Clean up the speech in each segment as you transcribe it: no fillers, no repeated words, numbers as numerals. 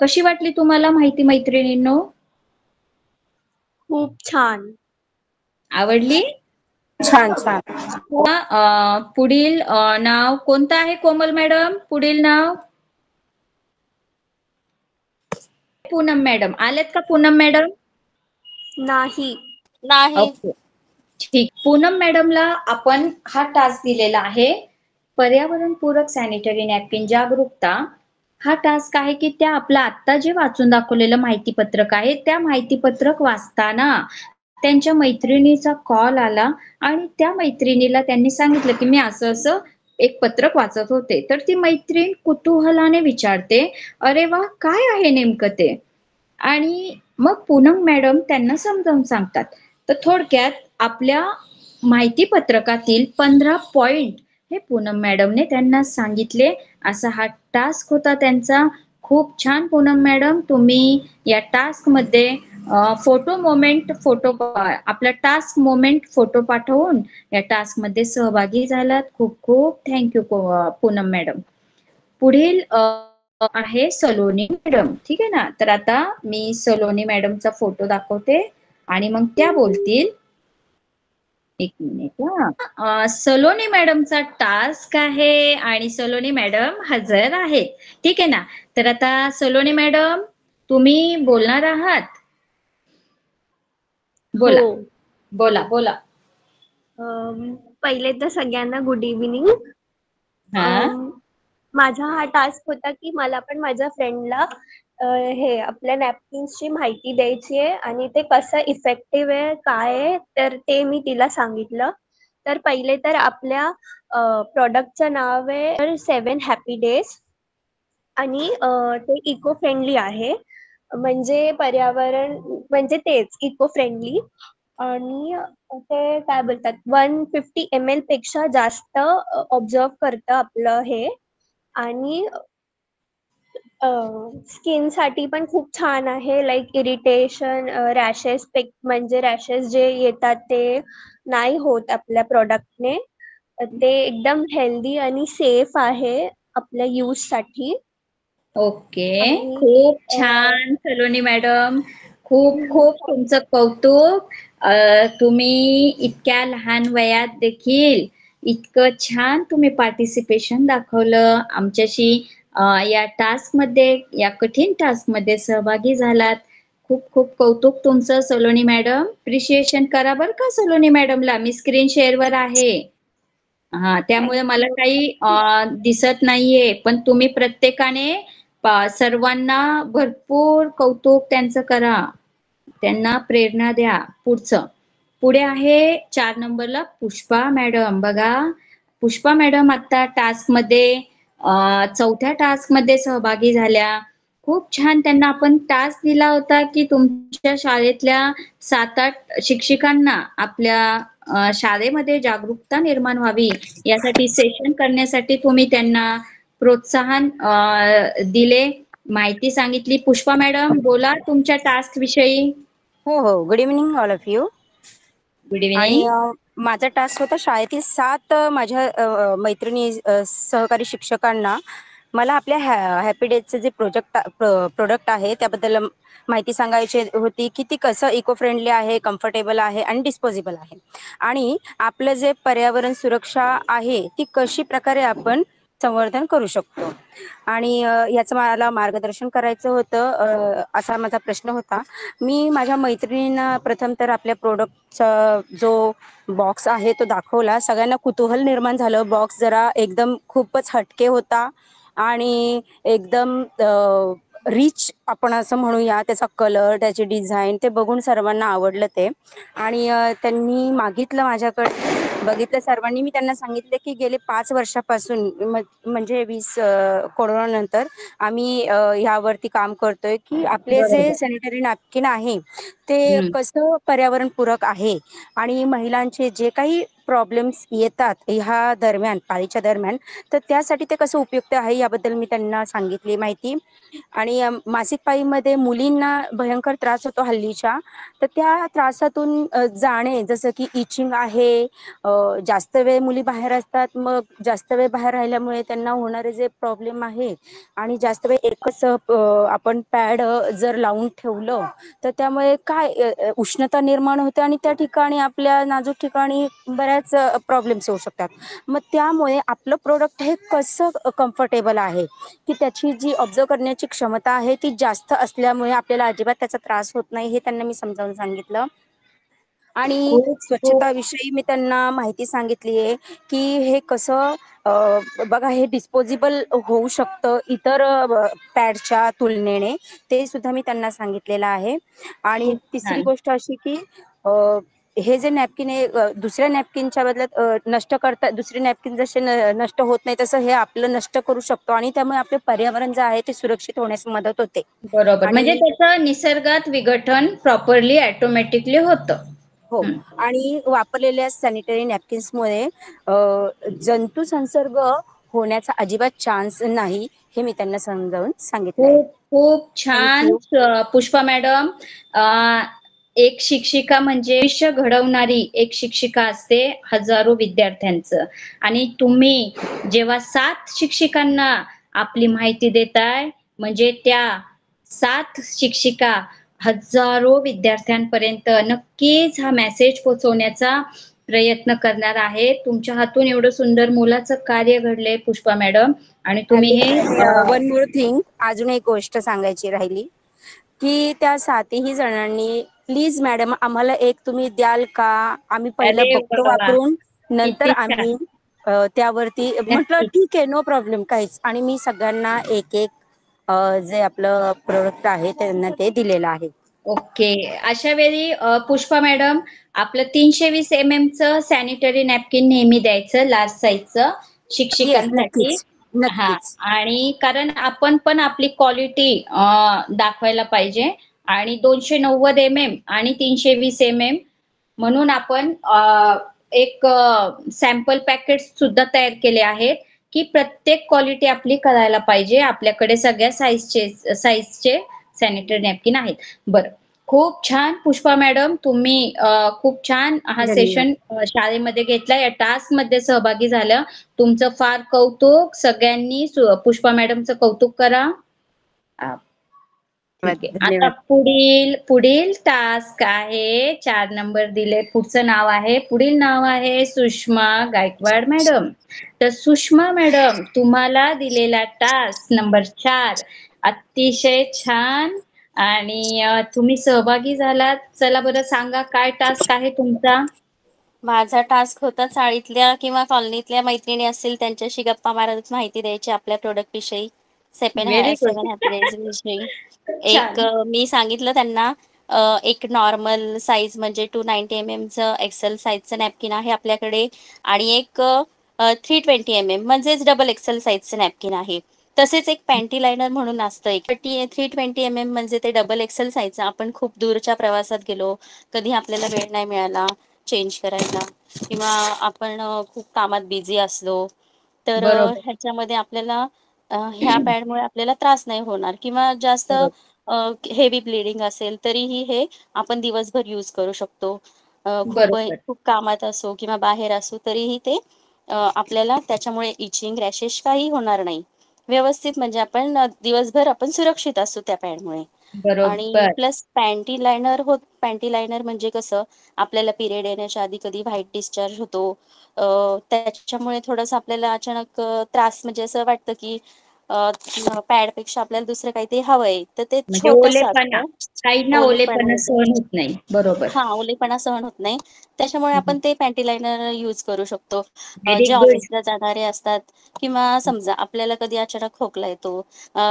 कशी वाटली तुम्हाला माहिती मैत्रिणींनो? खूप छान. आवडली? छान छान. पुढील नाव कोणतं आहे कोमल मॅडम? पुढील नाव? पूनम मॅडम. आलेत का पूनम मॅडम? नाही. ओके. ठीक. पूनम मॅडमला आपण हा टास्क दिलेला आहे. पर्यावरणपूरक सॅनिटरी नॅपकिन जागरूकता. हा टास्क आहे की त्या आपलं आत्ता जे वाचून दाखवलेलं माहितीपत्रक आहे, त्या माहितीपत्रक वाचताना त्यांच्या मैत्रिणीचा कॉल आला आणि त्या मैत्रिणीला त्यांनी सांगितलं, की मी असं-असं एक पत्रक वाचत होते. तर ती मैत्रीण कुतूहलाने विचारते, "अरे वाह! काय आहे नेमकं ते?" आणि मग पूनम मॅडम त्यांना समजावून सांगतात. तर थोडक्यात आपल्या माहितीपत्रकातील 15 पॉइंट हे पूनम मॅडमने त्यांना सांगितले. असा हा टास्क होता त्यांचा. खूप छान पूनम मॅडम, तुम्ही या टास्कमध्ये आपला टास्क मोमेंट फोटो पाठवून या टास्कमध्ये सहभागी झालात. खूप खूप थँक यू पूनम मॅडम. पुढील आहे सलोनी मॅडम. ठीक आहे ना? तर आता मी सलोनी मॅडमचा फोटो दाखवते आणि मग त्या बोलतील. एक मिनिट हां. सलोनी मॅडमचा टास्क आहे आणि सलोनी मॅडम हजर आहेत. ठीक आहे ना? तर आता सलोनी मॅडम तुम्ही बोलणार आहात? हो. बोला. बोला, बोला. पहिले तर सगळ्यांना गुड इव्हनिंग. हां. माझा हा टास्क होता की मला पण माझ्या फ्रेंडला हे आपल्या नॅपकिन्सची माहिती द्यायची आहे आणि ते कसं इफेक्टिव्ह आहे, काय आहे, तर ते मी तिला सांगितलं. तर पहिले तर आपल्या प्रॉडक्टचं नाव आहे 7 हॅपी डेज आणि ते इको फ्रेंडली आहे. म्हणजे पर्यावरण म्हणजे तेच इको फ्रेंडली आणि ते काय बोलतात 150 ml पेक्षा जास्त ऑब्झर्व्ह करतं आपलं हे आणि स्किनसाठी पण खूप छान आहे. लाइक इरिटेशन, रॅशेस म्हणजे रॅशेस जे येतात ते नाही होत आपल्या प्रॉडक्टने. ते एकदम हेल्दी आणि सेफ आहे आपल्या यूजसाठी. ओके. आणि खूप छान सलोनी मॅडम. खूप खूप तुमचं कौतुक. तुम्ही इतक्या लहान वयात देखील इतकं छान तुम्ही पार्टिसिपेशन दाखवलं. आमच्याशी या टास्कमध्ये, या कठीण टास्कमध्ये सहभागी झालात. खूप खूप कौतुक तुमचं सलोनी मॅडम. अप्रिशिएशन करा बरं का सलोनी मॅडमला. मी स्क्रीन शेअरवर आहे. हां, त्यामुळे मला थँक काही दिसत नाहीये. पण तुम्ही प्रत्येकाने सर्वांना भरपूर कौतुक त्यांचं करा. त्यांना प्रेरणा द्या. पुढचं. पुढे आहे 4 नंबरला पुष्पा मॅडम. बघा, पुष्पा मॅडम आता टास्कमध्ये 4थ्या टास्कमध्ये सहभागी झाल्या. खूप छान त्यांना आपण टास्क दिला होता, की तुमच्या शाळेतल्या 7-8 शिक्षिकांना आपल्या शाळेमध्ये जागरूकता निर्माण व्हावी यासाठी सेशन करण्यासाठी तुम्ही त्यांना प्रोत्साहन दिले, माहिती सांगितली. पुष्पा मॅडम बोला तुमच्या टास्क विषयी. हो हो. Good evening all of you. Good आणि इव्हनिंग. माझा टास्क होता शाळेतील 7 माझ्या मैत्रिणी सहकारी शिक्षकांना मला आपल्या हॅपी डेजचे जे प्रोडक्ट आहे त्याबद्दल माहिती सांगायची होती की ती कसं इको फ्रेंडली आहे, कम्फर्टेबल आहे आणि डिस्पोजेबल आहे. आणि आपलं जे पर्यावरण सुरक्षा आहे ती कशी प्रकारे आपण संवर्धन करू शकतो. आणि याचं मला मार्गदर्शन करायचं होतं. असा माझा प्रश्न होता. मी माझ्या मैत्रिणींना प्रथम तर आपल्या प्रोडक्टचा जो बॉक्स आहे तो दाखवला. सगळ्यांना कुतूहल निर्माण झालं. बॉक्स जरा एकदम खूपच हटके होता आणि एकदम रिच आपण असं म्हणूया. त्याचा कलर, त्याची डिझाईन ते बघून सर्वांना आवडलं ते. आणि त्यांनी मागितलं माझ्याकडे. बघितलं सर्वांनी. मी त्यांना सांगितले की गेले 5 वर्षापासून म्हणजे 20 कोरोनानंतर आम्ही ह्यावरती काम करतोय की आपले जे बरोबर. सॅनिटरी नॅपकिन आहे ते हं. कसं पर्यावरणपूरक आहे आणि महिलांचे जे काही प्रॉब्लेम्स येतात ह्या दरम्यान, पाळीच्या दरम्यान, तर त्यासाठी ते कसं उपयुक्त आहे याबद्दल मी त्यांना सांगितली माहिती. आणि मासिक पाळीमध्ये मुलींना भयंकर त्रास होतो हल्लीच्या, तर त्या त्रासातून जाणे, जसं की इचिंग आहे, जास्त वेळ मुली बाहेर असतात, मग जास्त वेळ बाहेर राहिल्यामुळे त्यांना होणारे जे प्रॉब्लेम आहे, आणि जास्त वेळ एकच आपण पॅड जर लावून ठेवलं, तर त्यामुळे काय उष्णता निर्माण होते आणि त्या ठिकाणी आपल्या नाजूक ठिकाणी बऱ्याच प्रॉब्लेम्स होऊ शकतात. मग त्यामुळे आपलं प्रोडक्ट हे कसं कम्फर्टेबल आहे, की त्याची जी ऑब्झर्व करण्याची क्षमता आहे ती जास्त असल्यामुळे आपल्याला अजिबात त्याचा त्रास होत नाही, हे त्यांना मी समजावून सांगितलं. आणि खूप खूप स्वच्छताविषयी मी त्यांना माहिती सांगितली आहे, की हे कसं बघा, हे डिस्पोजेबल होऊ शकतं इतर पॅडच्या तुलनेने, ते सुद्धा मी त्यांना सांगितलेलं आहे. आणि खूप तिसरी छान. गोष्ट अशी की हे जे नॅपकिन आहे, दुसऱ्या नॅपकिनच्या बदल्यात नष्ट करता, दुसरे नॅपकिन जसे नष्ट होत नाही तसं हे आपलं नष्ट करू शकतो, आणि त्यामुळे आपले पर्यावरण जे आहे ते सुरक्षित होण्यास मदत होते. बरोबर. म्हणजे आणि त्याचं निसर्गात विघटन प्रॉपरली ऑटोमॅटिकली होतं. हो, हं. आणि वापरलेल्या सॅनिटरी नॅपकिन्समुळे जंतू संसर्ग होण्याचा अजिबात चान्स नाही, हे मी त्यांना समजावून सांगितलं आहे. खूप खूप छान. थँक पुष्पा मॅडम, अ, एक शिक्षिका म्हणजे भविष्य घडवणारी एक शिक्षिका असते हजारो विद्यार्थ्यांचं. आणि तुम्ही जेव्हा 7 शिक्षिकांना आपली माहिती देताय, म्हणजे त्या 7 शिक्षिका हजारो विद्यार्थ्यांपर्यंत नक्कीच हा मेसेज पोहोचवण्याचा प्रयत्न करणार आहे. तुमच्या हातून एवढं सुंदर मोलाचं कार्य घडलंय पुष्पा मॅडम, आणि तुम्ही हे वन मोर थिंग, अजून एक गोष्ट सांगायची राहिली, की त्या 7ही जणांनी प्लीज मॅडम आम्हाला एक तुम्ही द्याल का? आम्ही पहिलं अरे बघतो वाह! वाह! वापरून, नंतर किती आम्ही छान. त्यावरती म्हटलं नक्कीच. ठीक आहे, नो प्रॉब्लेम काहीच. आणि मी सगळ्यांना एक एक जे आपलं प्रोडक्ट आहे त्यांना ते दिलेलं आहे. ओके. अशा वेळी पुष्पा मॅडम, आपलं 320 चं सॅनिटरी नॅपकिन नेहमी द्यायचं लार्ज साइजचं येस, शिक्षिकांसाठी. नक्कीच, हां. नक्कीच. आणि कारण आपण पण आपली क्वालिटी दाखवायला पाहिजे. आणि 290 आणि 320 म्हणून आपण एक सॅम्पल पॅकेट्स सुद्धा तयार केले आहेत, की प्रत्येक क्वालिटी आपली करायला पाहिजे. आपल्याकडे सगळ्या साइजचे सॅनिटरी नॅपकिन आहेत. बरं. खूप छान पुष्पा मॅडम, तुम्ही खूप छान हा धन्यवाद. सेशन शाळेमध्ये घेतला. या टास्कमध्ये सहभागी झाल्या. तुमचं फार कौतुक. सगळ्यांनी पुष्पा मॅडमचं कौतुक करा. अ, ठीक आहे. आता धन्यवाद. पुढील पुढील टास्क आहे. 4 नंबर दिले. पुढचं नाव आहे, पुढील नाव आहे सुषमा गायकवाड मॅडम. तर सुषमा मॅडम, तुम्हाला दिलेला टास्क नंबर 4 अतिशय छान. आणि तुम्ही सहभागी झालात. चला बरं, सांगा काय टास्क आहे तुमचा? माझा टास्क होता चाळीतल्या किंवा कॉलनीतल्या मैत्रिणी असतील त्यांच्याशी गप्पा मारत माहिती द्यायची आपल्या प्रोडक्ट विषयी. Very good. 7 हॅपी डेज विषयी. एक छान. मी सांगितलं त्यांना, एक नॉर्मल साईज म्हणजे 290 चं एक्सेल साईजचं नॅपकिन आहे आपल्याकडे, आणि एक 320 म्हणजेच डबल एक्सेल साईजचं नॅपकिन आहे. तसेच एक पॅन्टी लायनर म्हणून असतं एक 320 म्हणजे ते डबल एक्सेल साईजचं. आपण खूप दूरच्या प्रवासात गेलो, कधी आपल्याला वेळ नाही मिळाला चेंज करायला, किंवा आपण खूप कामात बिझी असलो, तर बरोबर, ह्याच्यामध्ये आपल्याला ह्या पॅडमुळे आपल्याला त्रास नाही होणार, किंवा जास्त बरोबर, हेवी ब्लिडिंग असेल तरीही हे आपण दिवसभर यूज करू शकतो. बरोबर, खूप कामात असो किंवा बाहेर असो तरीही ते आपल्याला त्याच्यामुळे इचिंग, रॅशेस काही होणार नाही. व्यवस्थित म्हणजे आपण दिवसभर आपण सुरक्षित असू त्या पॅडमुळे. आणि बरोबर. प्लस पॅन्टी लायनर म्हणजे कसं, आपल्याला पिरियड येण्याच्या आधी कधी व्हाईट डिस्चार्ज होतो. त्याच्यामुळे थोडंसं आपल्याला अचानक त्रास, म्हणजे असं वाटतं की पॅडपेक्षा आपल्याला दुसरं काहीतरी हवंय, तर ते म्हणजे छोटंसं ओलेपणा. असतं. काहींना ओलेपणा ओलेपणा येतो. सहन होत नाही. बरोबर. हां, ओलेपणा सहन होत नाही. त्याच्यामुळे हं, आपण ते पॅन्टी लायनर यूज करू शकतो. व्हेरी जे गुड. ऑफिसला जाणारे असतात, किंवा समजा आपल्याला कधी अचानक खोकला येतो,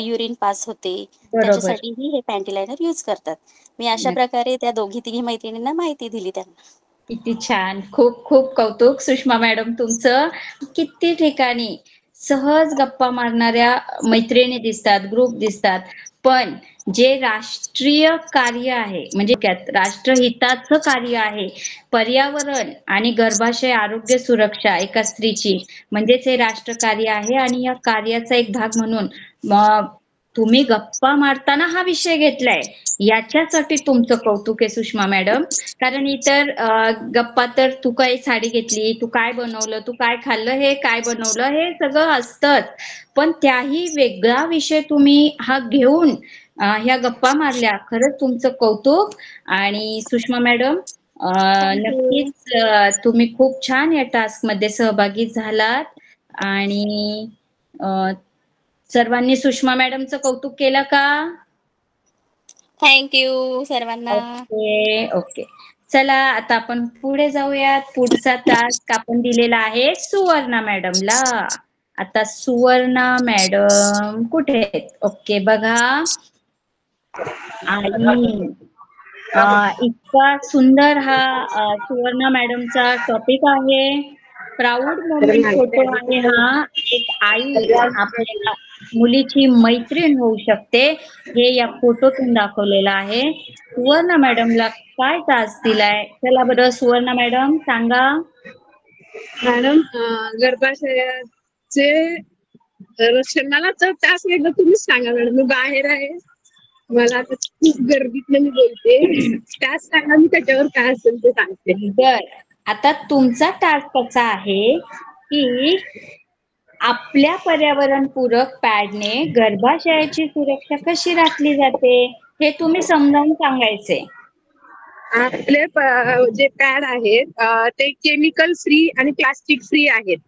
युरिन पास होते, बरोबर. त्याच्यासाठीही हे पॅन्टी लायनर यूज करतात. मी अशा नक्की. प्रकारे त्या दोघी-तिघी मैत्रिणींना माहिती दिली त्यांना. किती छान. खूप खूप कौतुक सुषमा मॅडम तुमचं. किती ठिकाणी सहज गप्पा मारणाऱ्या मैत्रिणी दिसतात, ग्रुप दिसतात. पण जे राष्ट्रीय कार्य आहे म्हणजे राष्ट्रहिताचं कार्य आहे, पर्यावरण आणि गर्भाशय आरोग्य सुरक्षा एका स्त्रीची म्हणजेच हे राष्ट्रकार्य आहे आणि या कार्याचा एक भाग म्हणून मग तुम्ही गप्पा मारताना हा विषय घेतलाय याच्यासाठी तुमचं कौतुक आहे सुषमा मॅडम. कारण इतर गप्पा तर तू काय साडी घेतली, तू काय बनवलं, तू काय खाल्लं, हे काय बनवलं, हे सगळं असतंच. पण त्याही वेगळा विषय तुम्ही हा घेऊन ह्या गप्पा मारल्या. खरंच तुमचं कौतुक. आणि सुषमा मॅडम थँक्यू. नक्कीच तुम्ही खूप छान या टास्क मध्ये सहभागी झालात आणि सर्वांनी सुषमा मॅडमचं कौतुक केलं का? थँक्यू सर्वांना. Okay okay. चला आता आपण पुढे जाऊयात. पुढचा टास्क आपण दिलेला आहे सुवर्णा मॅडमला. आता सुवर्णा मॅडम कुठे आहेत? ओके बघा. आणि इतका सुंदर हा सुवर्णा मॅडमचा टॉपिक आहे. प्राऊड मोमेंट फोटो आहे हा. एक आई आपल्या मुलीची मैत्रीण होऊ शकते हे या फोटोतून दाखवलेलं आहे. सुवर्णा मॅडमला काय टास्क दिलाय? चला बरं सुवर्णा मॅडम सांगा. मॅडम गर्भाशयाचे रक्षण मला तर टास्क एकदा तुम्हीच सांगा मॅडम. मी बाहेर आहे, मला आता खूप गर्दीतनं मी बोलते. टास्क सांगा, मी त्याच्यावर काय असेल ते सांगते. बर, आता तुमचा टास्क कसा आहे की आपल्या पर्यावरणपूरक पॅडने गर्भाशयाची सुरक्षा कशी राखली जाते हे तुम्ही समजावून सांगायचे. आपले जे पॅड आहेत ते केमिकल फ्री आणि प्लास्टिक फ्री आहेत.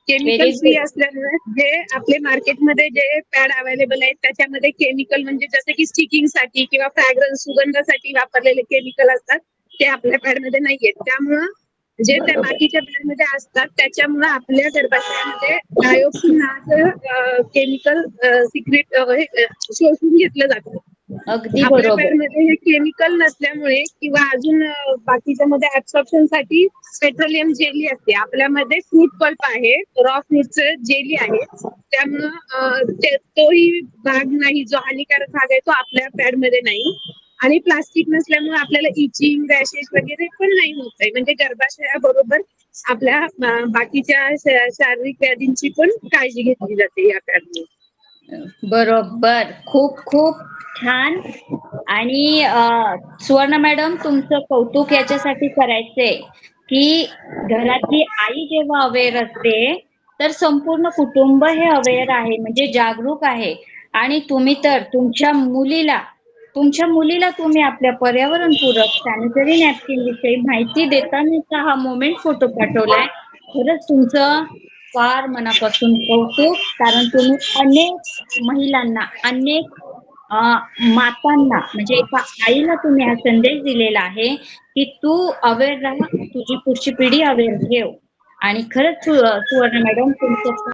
Chemical Very free good. असल्यामुळे जे आपले मार्केटमध्ये जे पॅड अवेलेबल आहेत त्याच्यामध्ये केमिकल म्हणजे जसं की स्टिकिंग साठी किंवा फ्रॅग्रन्स सुगंधासाठी वापरलेले केमिकल असतात ते आपल्या पॅडमध्ये नाहीयेत. त्यामुळं जे त्या बाकीच्या पॅडमध्ये असतात त्याच्यामुळे आपल्या गर्भाशयामध्ये डायोक्सिन नावाचं केमिकल सिक्रेट शोषून घेतलं जातं. अगदी आपल्या बरोबर. पॅडमध्ये हे केमिकल नसल्यामुळे किंवा अजून बाकीच्या मध्ये ऍब्सॉर्प्शन साठी पेट्रोलियम जेली असते. आपल्यामध्ये फ्रूट पल्प आहे, रॉ फ्रूटचं जेली आहे. त्यामुळं तोही भाग नाही, जो हानिकारक भाग आहे तो आपल्या पॅड मध्ये नाही. आणि प्लास्टिक नसल्यामुळे आपल्याला इचिंग रॅशेस वगैरे पण नाही होत आहे. म्हणजे गर्भाशयाबरोबर आपल्या बाकीच्या शारीरिक व्याधींची पण काळजी घेतली जाते या पॅडने. बरोबर. खूप खूप छान. आणि सुवर्णा मॅडम तुमचं कौतुक याच्यासाठी करायचंय की घरातली आई जेव्हा अवेअर असते तर संपूर्ण कुटुंब हे अवेअर आहे म्हणजे जागरूक आहे. आणि तुम्ही तर तुमच्या मुलीला तुम्ही आपल्या पर्यावरणपूरक सॅनिटरी नॅपकिन विषयी माहिती देतानाचा हा मोमेंट फोटो पाठवलाय. खरंच तुमचं फार मनापासून कौतुक. कारण तुम्ही अनेक महिलांना, अनेक मातांना म्हणजे एका आईला तुम्ही हा संदेश दिलेला आहे की तू अवेअर राहा, तुझी पुढची पिढी अवेअर ठेव. आणि खरंच सुवर्ण मॅडम तुमचं